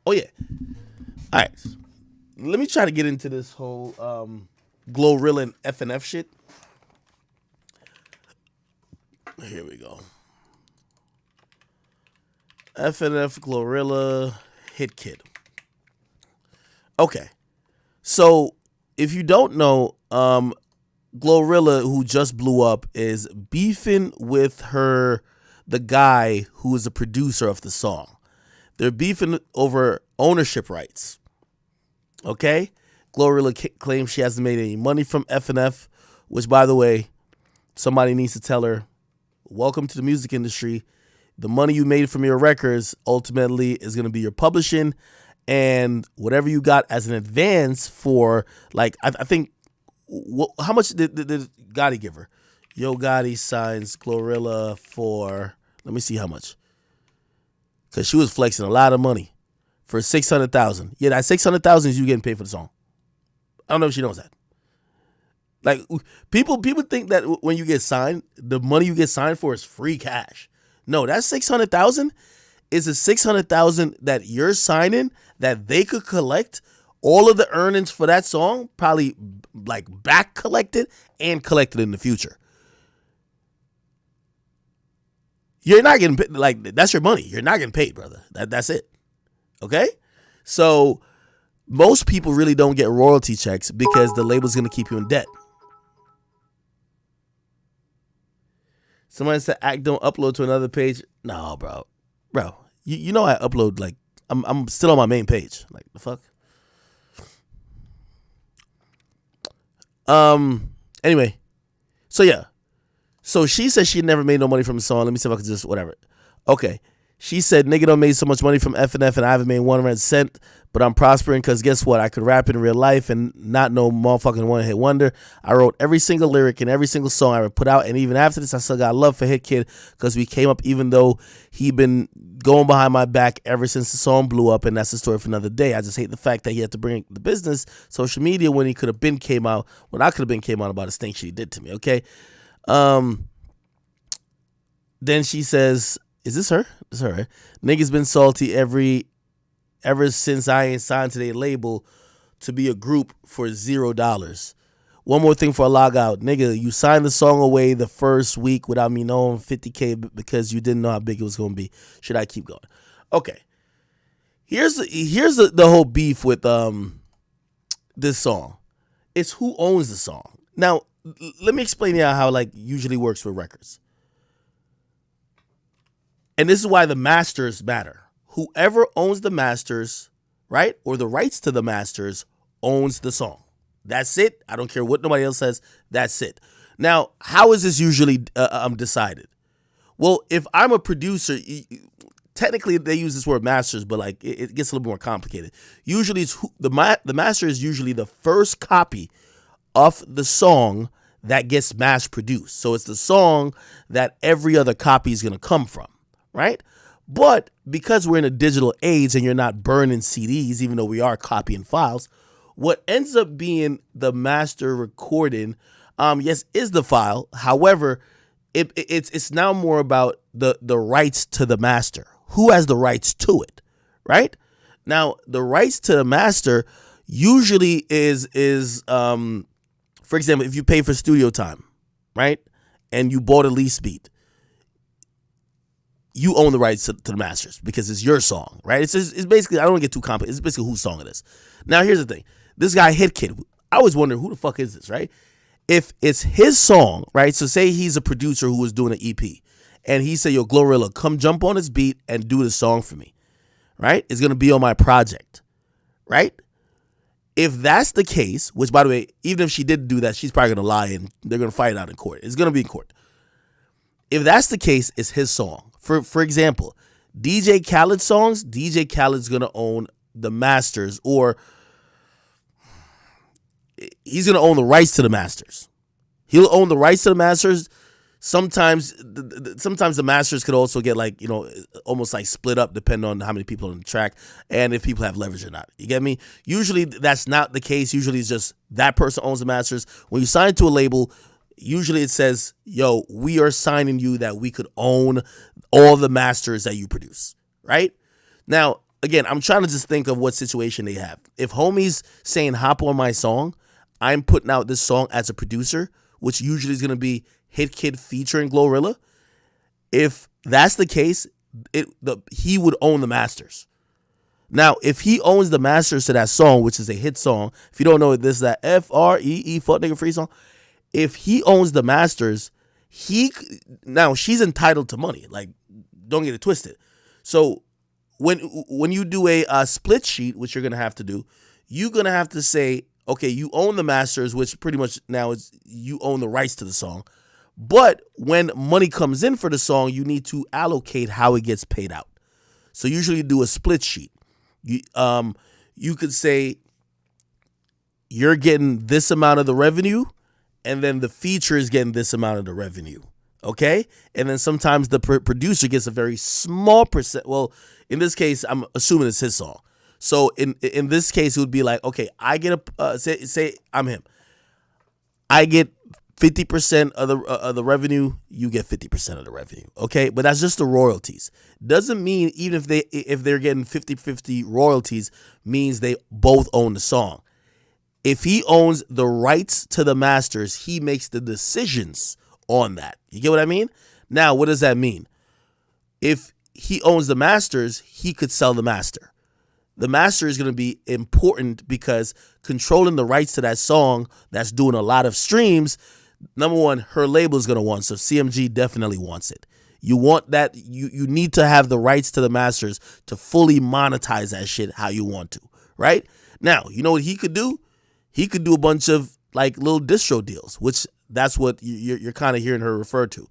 Oh yeah. All right. Let me try to get into this whole GloRilla and F.N.F shit. Here we go. F.N.F GloRilla Hitkidd. Okay. So if you don't know, GloRilla, who just blew up, is beefing with the guy who is the producer of the song. They're beefing over ownership rights. Okay? GloRilla claims she hasn't made any money from F.N.F, which, by the way, somebody needs to tell her, welcome to the music industry. The money you made from your records ultimately is going to be your publishing, and whatever you got as an advance for, like, I think, how much did Gotti give her? Yo Gotti signs GloRilla for, let me see how much. Because she was flexing a lot of money for 600,000. Yeah, that 600,000 is you getting paid for the song. I don't know if she knows that. Like, people think that when you get signed, the money you get signed for is free cash. No, that 600,000 is a 600,000 that you're signing that they could collect all of the earnings for that song, probably like back collected and collected in the future. You're not getting paid, like, that's your money. You're not getting paid, brother. That's it. Okay? So most people really don't get royalty checks because the label's going to keep you in debt. Somebody said Act don't upload to another page. No, bro. Bro, you know I upload, like, I'm still on my main page. Like, the fuck? Anyway. So yeah. So she said she never made no money from the song. Let me see if I can just whatever. Okay. She said nigga done made so much money from F.N.F and I haven't made 1 red cent, but I'm prospering because guess what? I could rap in real life and not no motherfucking one hit wonder. I wrote every single lyric and every single song I ever put out, and even after this I still got love for Hitkidd because we came up even though he been going behind my back ever since the song blew up, and that's the story for another day. I just hate the fact that he had to bring the business, social media, when he could have been came out, when I could have been came out about a stink shit he did to me, okay? Then she says, is this her? This is her, right? Niggas been salty ever since I ain't signed to their label to be a group for $0. One more thing for a log out. Nigga, you signed the song away the first week without me knowing 50K because you didn't know how big it was going to be. Should I keep going? Okay. Here's the whole beef with this song. It's who owns the song. Now, let me explain how like usually works with records. And this is why the masters matter. Whoever owns the masters, right, or the rights to the masters, owns the song. That's it. I don't care what nobody else says. That's it. Now, how is this usually decided? Well, if I'm a producer, technically they use this word masters, but like it gets a little more complicated. Usually, it's the master is usually the first copy of the song that gets mass produced. So it's the song that every other copy is going to come from. Right? But because we're in a digital age and you're not burning CDs, even though we are copying files, what ends up being the master recording, yes, is the file. However, it's now more about the rights to the master. Who has the rights to it? Right? Now, the rights to the master usually is for example, if you pay for studio time, right? And you bought a lease beat, you own the rights to the masters because it's your song, right? It's basically, I don't want to get too complicated. It's basically whose song it is. Now, here's the thing. This guy, Hitkidd, I always wonder who the fuck is this, right? If it's his song, right? So say he's a producer who was doing an EP and he said, yo, GloRilla, come jump on this beat and do the song for me, right? It's going to be on my project, right? If that's the case, which, by the way, even if she did do that, she's probably going to lie and they're going to fight it out in court. It's going to be in court. If that's the case, it's his song. For example, DJ Khaled songs, DJ Khaled's going to own the masters, or he's going to own the rights to the masters. He'll own the rights to the masters. Sometimes the masters could also get like, you know, almost like split up depending on how many people are on the track and if people have leverage or not. You get me? Usually that's not the case. Usually it's just that person owns the masters. When you sign to a label, usually it says, yo, we are signing you that we could own all the masters that you produce, right? Now, again, I'm trying to just think of what situation they have. If homie's saying hop on my song, I'm putting out this song as a producer, which usually is going to be Hitkidd featuring GloRilla. If that's the case, he would own the masters. Now, if he owns the masters to that song, which is a hit song, if you don't know it, this is that F-R-E-E, fuck nigga free song. If he owns the masters, now she's entitled to money. Like, don't get it twisted. So when you do a split sheet, which you're gonna have to do, you're gonna have to say, okay, you own the masters, which pretty much now is you own the rights to the song. But when money comes in for the song, you need to allocate how it gets paid out. So usually you do a split sheet. You could say you're getting this amount of the revenue, and then the feature is getting this amount of the revenue. Okay? And then sometimes the producer gets a very small percent. Well, in this case, I'm assuming it's his song. So in this case, it would be like, okay, I get say I'm him. I get 50% of the revenue, you get 50% of the revenue. Okay? But that's just the royalties. Doesn't mean even if they're getting 50-50 royalties means they both own the song. If he owns the rights to the masters, he makes the decisions on that. You get what I mean? Now, what does that mean? If he owns the masters, he could sell the master. The master is going to be important because controlling the rights to that song that's doing a lot of streams, number one, her label is going to want. So CMG definitely wants it. You want that. You need to have the rights to the masters to fully monetize that shit how you want to. Right? Now, you know what he could do? He could do a bunch of like little distro deals, which that's what you're kind of hearing her refer to.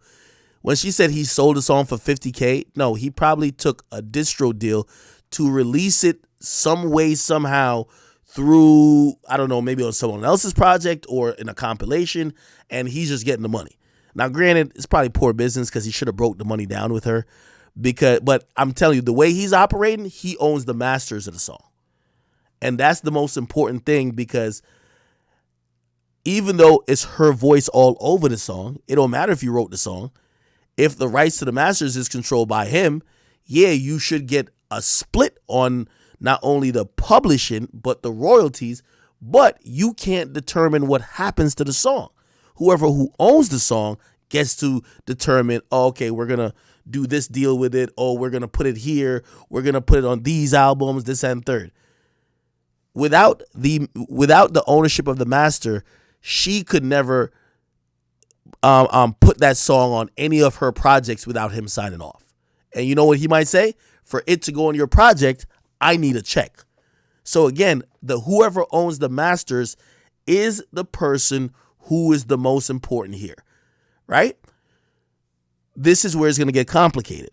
When she said he sold a song for $50K, no, he probably took a distro deal to release it some way, somehow through, I don't know, maybe on someone else's project or in a compilation, and he's just getting the money. Now, granted, it's probably poor business because he should have broke the money down with her. But I'm telling you, the way he's operating, he owns the masters of the song. And that's the most important thing because even though it's her voice all over the song, it don't matter if you wrote the song. If the rights to the masters is controlled by him, yeah, you should get a split on not only the publishing, but the royalties, but you can't determine what happens to the song. Whoever who owns the song gets to determine, oh, okay, we're going to do this deal with it, or we're going to put it here, we're going to put it on these albums, this and third. Without the ownership of the master, she could never put that song on any of her projects without him signing off. And you know what he might say? For it to go on your project, I need a check. So again, whoever owns the masters is the person who is the most important here, right? This is where it's going to get complicated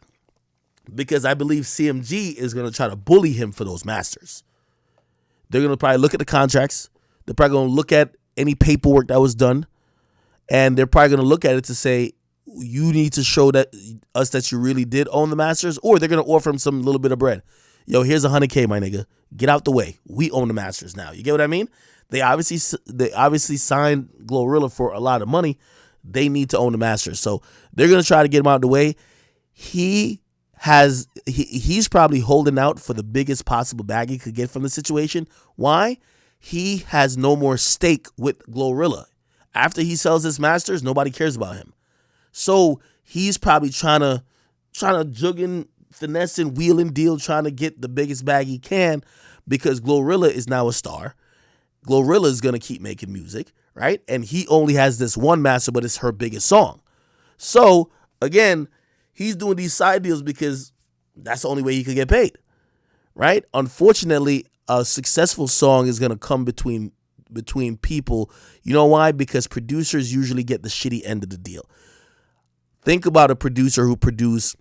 because I believe CMG is going to try to bully him for those masters. They're going to probably look at the contracts. They're probably going to look at any paperwork that was done. And they're probably going to look at it to say, you need to show that you really did own the masters, or they're going to offer him some little bit of bread. Yo, here's $100K, my nigga. Get out the way. We own the masters now. You get what I mean? They obviously signed GloRilla for a lot of money. They need to own the masters. So they're going to try to get him out of the way. He's probably holding out for the biggest possible bag he could get from the situation. Why? He has no more stake with GloRilla. After he sells his masters, nobody cares about him. So he's probably trying to jugging, finessing, wheeling deal, trying to get the biggest bag he can because GloRilla is now a star. GloRilla is going to keep making music, right? And he only has this one master, but it's her biggest song. So, again, he's doing these side deals because that's the only way he could get paid, right? Unfortunately, a successful song is going to come between people. You know why? Because producers usually get the shitty end of the deal. Think about a producer who produced,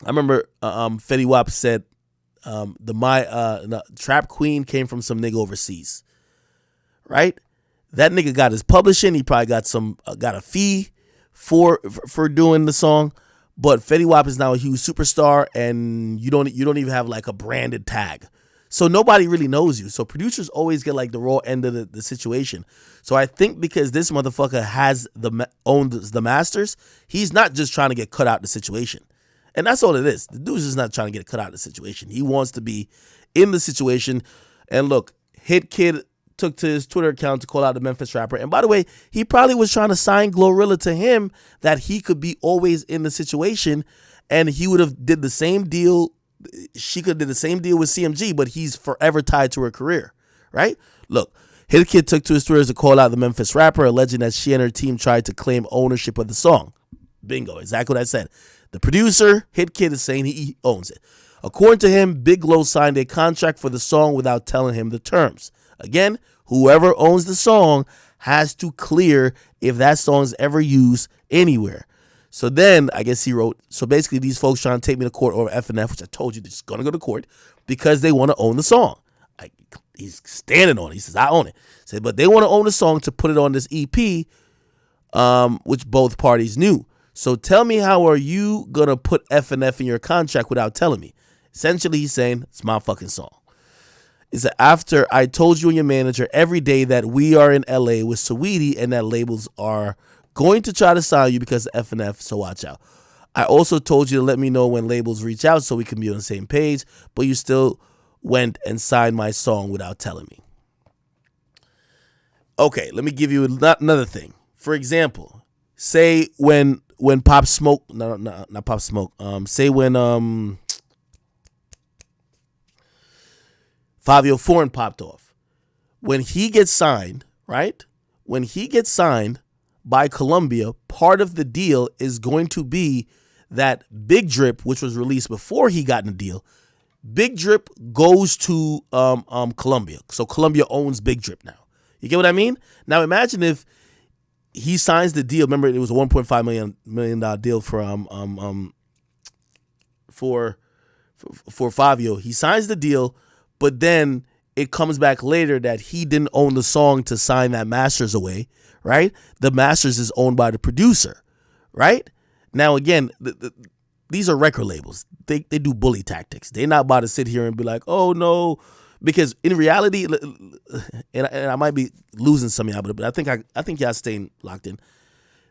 I remember Fetty Wap said the Trap Queen came from some nigga overseas, right? That nigga got his publishing. He probably got a fee for doing the song. But Fetty Wap is now a huge superstar, and you don't even have like a branded tag. So nobody really knows you. So producers always get like the raw end of the situation. So I think because this motherfucker owns the masters, he's not just trying to get cut out the situation. And that's all it is. The dude's just not trying to get cut out of the situation. He wants to be in the situation. And look, Hitkidd took to his Twitter account to call out the Memphis rapper. And by the way, he probably was trying to sign GloRilla to him that he could be always in the situation, and he would have did the same deal. She could have did the same deal with CMG, but he's forever tied to her career, right? Look, Hitkidd took to his Twitter to call out the Memphis rapper, alleging that she and her team tried to claim ownership of the song. Bingo, exactly what I said. The producer, Hitkidd, is saying he owns it. According to him, Big Lo signed a contract for the song without telling him the terms. Again, whoever owns the song has to clear if that song is ever used anywhere. So then, I guess he wrote, so basically these folks trying to take me to court over F.N.F, which I told you they're just going to go to court because they want to own the song. He's standing on it. He says, I own it. Said, but they want to own the song to put it on this EP, which both parties knew. So tell me, how are you going to put F.N.F in your contract without telling me? Essentially, he's saying, it's my fucking song. Is that after I told you and your manager every day that we are in LA with Saweetie and that labels are going to try to sign you because of F.N.F, so watch out. I also told you to let me know when labels reach out so we can be on the same page, but you still went and signed my song without telling me. Okay, let me give you another thing. For example, say when Pop Smoke, no, not Pop Smoke, say when Fabio Foreign popped off. When he gets signed, right? When he gets signed by Columbia, part of the deal is going to be that Big Drip, which was released before he got in the deal, Big Drip goes to Columbia. So Columbia owns Big Drip now. You get what I mean? Now imagine if he signs the deal. Remember, it was a $1.5 million deal for Fabio. He signs the deal, but then it comes back later that he didn't own the song to sign that masters away, right? The masters is owned by the producer, right? Now, again, these are record labels. They do bully tactics. They're not about to sit here and be like, oh, no, because in reality, and I might be losing some of y'all, but I think y'all staying locked in.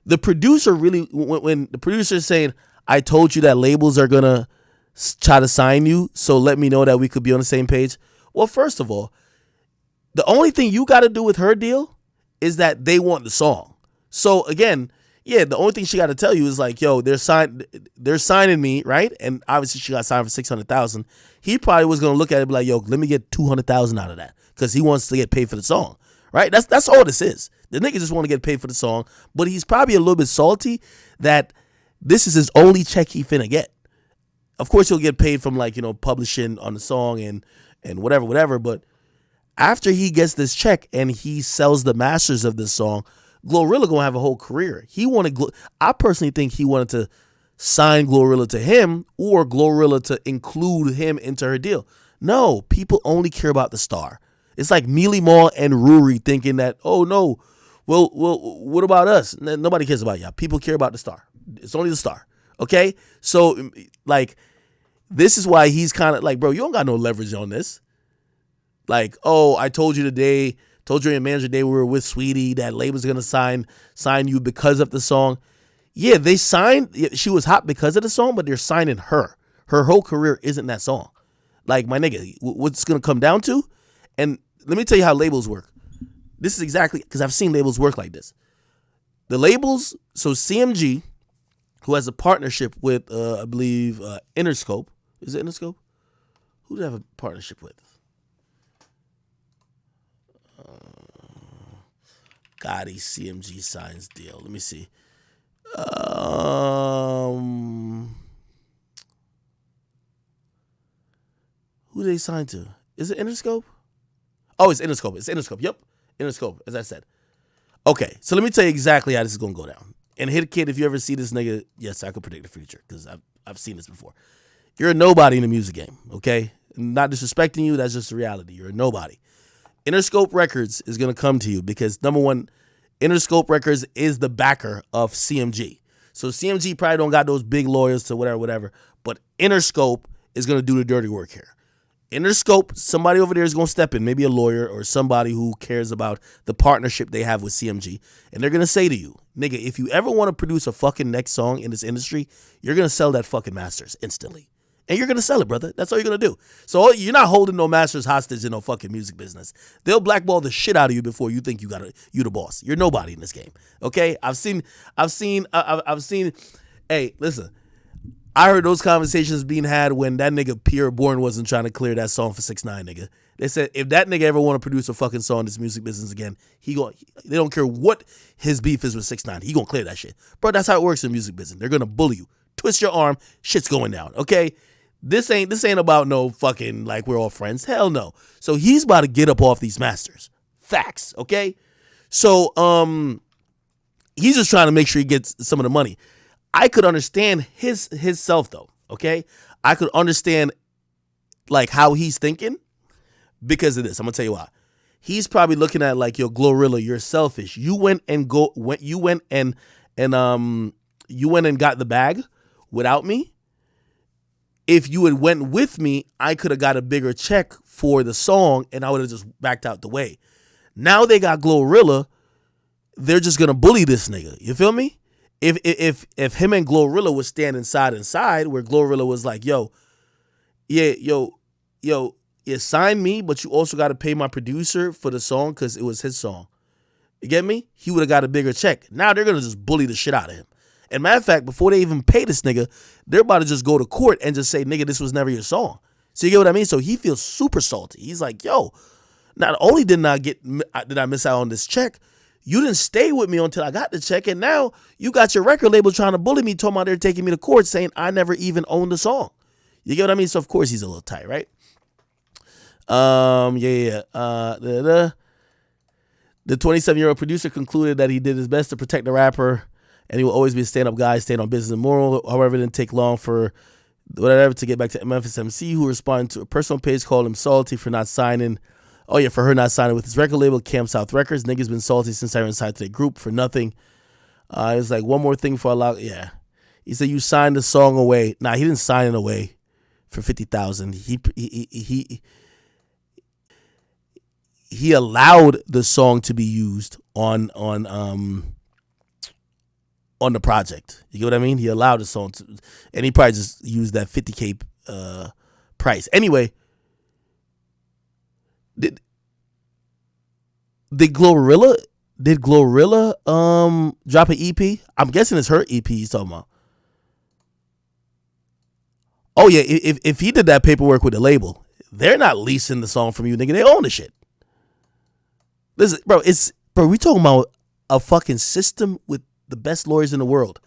The producer really, when the producer is saying, I told you that labels are going to try to sign you, so let me know that we could be on the same page. Well, first of all, the only thing you got to do with her deal is that they want the song. So again, yeah, the only thing she got to tell you is like, yo, they're signing me, right? And obviously she got signed for $600,000. He probably was gonna look at it and be like, yo, let me get $200,000 out of that because he wants to get paid for the song, right? That's all this is. The nigga just want to get paid for the song, but he's probably a little bit salty that this is his only check he finna get. Of course, he'll get paid from like, publishing on the song and whatever. But after he gets this check and he sells the masters of this song, GloRilla gonna have a whole career. I personally think he wanted to sign GloRilla to him or GloRilla to include him into her deal. No, people only care about the star. It's like Mealy Mall and Ruri thinking that, oh no, well, what about us? Nobody cares about y'all. People care about the star. It's only the star. Okay? So, like, this is why he's kind of like, bro, you don't got no leverage on this. Like, oh, I told you today, told you your manager today we were with Saweetie, that label's going to sign you because of the song. Yeah, they signed, she was hot because of the song, but they're signing her. Her whole career isn't that song. Like, my nigga, what's going to come down to? And let me tell you how labels work. This is exactly, because I've seen labels work like this. The labels, so CMG, who has a partnership with, I believe, Interscope. Is it Interscope? Who do they have a partnership with? Gotti CMG signs deal. Let me see. Who they signed to? Is it Interscope? Oh, it's Interscope. It's Interscope. Yep. Interscope, as I said. Okay, so let me tell you exactly how this is going to go down. And Hitkidd, if you ever see this nigga, yes, I could predict the future because I've seen this before. You're a nobody in the music game, okay? Not disrespecting you, that's just the reality. You're a nobody. Interscope Records is going to come to you because, number one, Interscope Records is the backer of CMG. So CMG probably don't got those big lawyers to whatever, but Interscope is going to do the dirty work here. Interscope, somebody over there is going to step in, maybe a lawyer or somebody who cares about the partnership they have with CMG. And they're going to say to you, nigga, if you ever want to produce a fucking next song in this industry, you're going to sell that fucking masters instantly. And you're going to sell it, brother. That's all you're going to do. So you're not holding no masters hostage in no fucking music business. They'll blackball the shit out of you before you think you the boss. You're nobody in this game. Okay? I've seen, hey, listen. I heard those conversations being had when that nigga Pierre Bourne wasn't trying to clear that song for 6ix9ine, nigga. They said if that nigga ever want to produce a fucking song in this music business again, they don't care what his beef is with 6ix9ine. He gonna clear that shit. Bro, that's how it works in music business. They're gonna bully you. Twist your arm, shit's going down, okay? This ain't about no fucking like we're all friends. Hell no. So he's about to get up off these masters. Facts, okay? So he's just trying to make sure he gets some of the money. I could understand his self though, okay? I could understand like how he's thinking because of this. I'm gonna tell you why. He's probably looking at like, yo, GloRilla, you're selfish. You went and got the bag without me. If you had went with me, I could have got a bigger check for the song and I would have just backed out the way. Now they got GloRilla, they're just gonna bully this nigga. You feel me? If him and GloRilla was standing side and side, where GloRilla was like, yo, you sign me, but you also got to pay my producer for the song because it was his song. You get me? He would have got a bigger check. Now they're going to just bully the shit out of him. And matter of fact, before they even pay this nigga, they're about to just go to court and just say, nigga, this was never your song. So you get what I mean? So he feels super salty. He's like, yo, not only did I miss out on this check, you didn't stay with me until I got the check, and now you got your record label trying to bully me, talking about they're taking me to court saying I never even owned the song. You get what I mean? So of course he's a little tight, right? The 27-year-old producer concluded that he did his best to protect the rapper, and he will always be a stand-up guy, stand on business and moral. However, it didn't take long for whatever to get back to Memphis MC, who responded to a personal page, called him salty for not signing. Oh, yeah, for her not signing with his record label, Cam South Records. Niggas been salty since I signed to the group for nothing. It was like, one more thing before I lock. Yeah. He said, you signed the song away. Nah, he didn't sign it away for $50,000. He allowed the song to be used on the project. You get what I mean? He allowed the song to, and he probably just used that $50K price. Anyway, Did GloRilla drop an EP? I'm guessing it's her EP he's talking about. Oh yeah, if he did that paperwork with the label, they're not leasing the song from you, nigga. They own the shit. Listen, bro, we talking about a fucking system with the best lawyers in the world.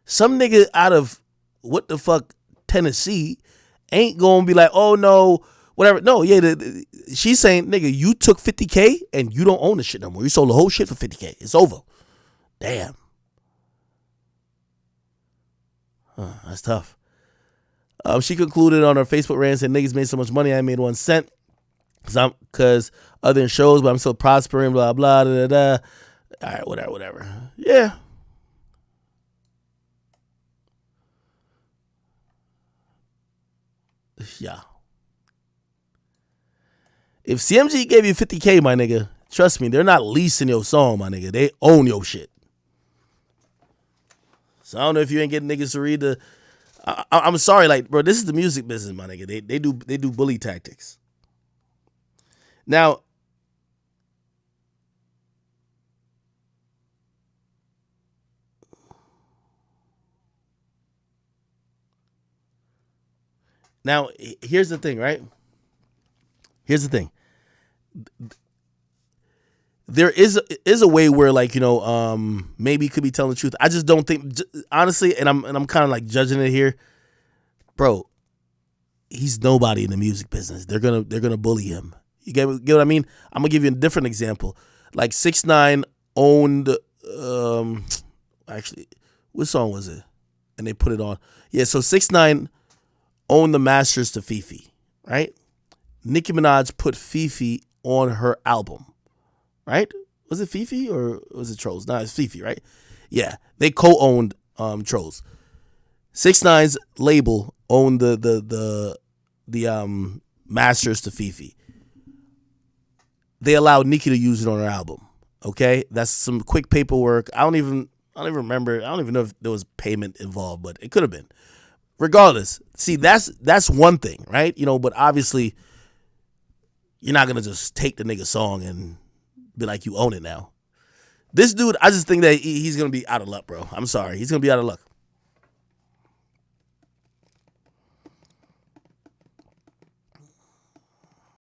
Some nigga out of what the fuck Tennessee ain't gonna be like, oh no, whatever. No, yeah, she's saying, nigga, you took $50K and you don't own the shit no more. You sold the whole shit for $50K. It's over. Damn. That's tough. She concluded on her Facebook rant, said, niggas made so much money, I made 1 cent. Because other than shows, but I'm still prospering, blah, blah, da, da, da. All right, whatever. Yeah. Yeah. If CMG gave you $50K, my nigga, trust me, they're not leasing your song, my nigga. They own your shit. So I don't know if you ain't getting niggas to read the. I'm sorry, like, bro, this is the music business, my nigga. They do bully tactics. Now, here's the thing, right? Here's the thing. There is a way where, like, you know, maybe he could be telling the truth. I just don't think, honestly, and I'm kind of like judging it here, bro. He's nobody in the music business. They're gonna bully him. You get what I mean? I'm gonna give you a different example. Like 6ix9ine owned, actually, what song was it? And they put it on. Yeah, so 6ix9ine owned the masters to Fifi, right? Nicki Minaj put Fifi on her album, right? Was it Fifi or was it Trolls? No, it's Fifi, right? Yeah, they co-owned Trolls. 6ix9ine's label owned the masters to Fifi. They allowed Nicki to use it on her album. Okay, that's some quick paperwork. I don't even remember. I don't even know if there was payment involved, but it could have been. Regardless, see, that's one thing, right? But obviously you're not gonna just take the nigga song and be like you own it now. This dude, I just think that he's gonna be out of luck, bro. I'm sorry, he's gonna be out of luck.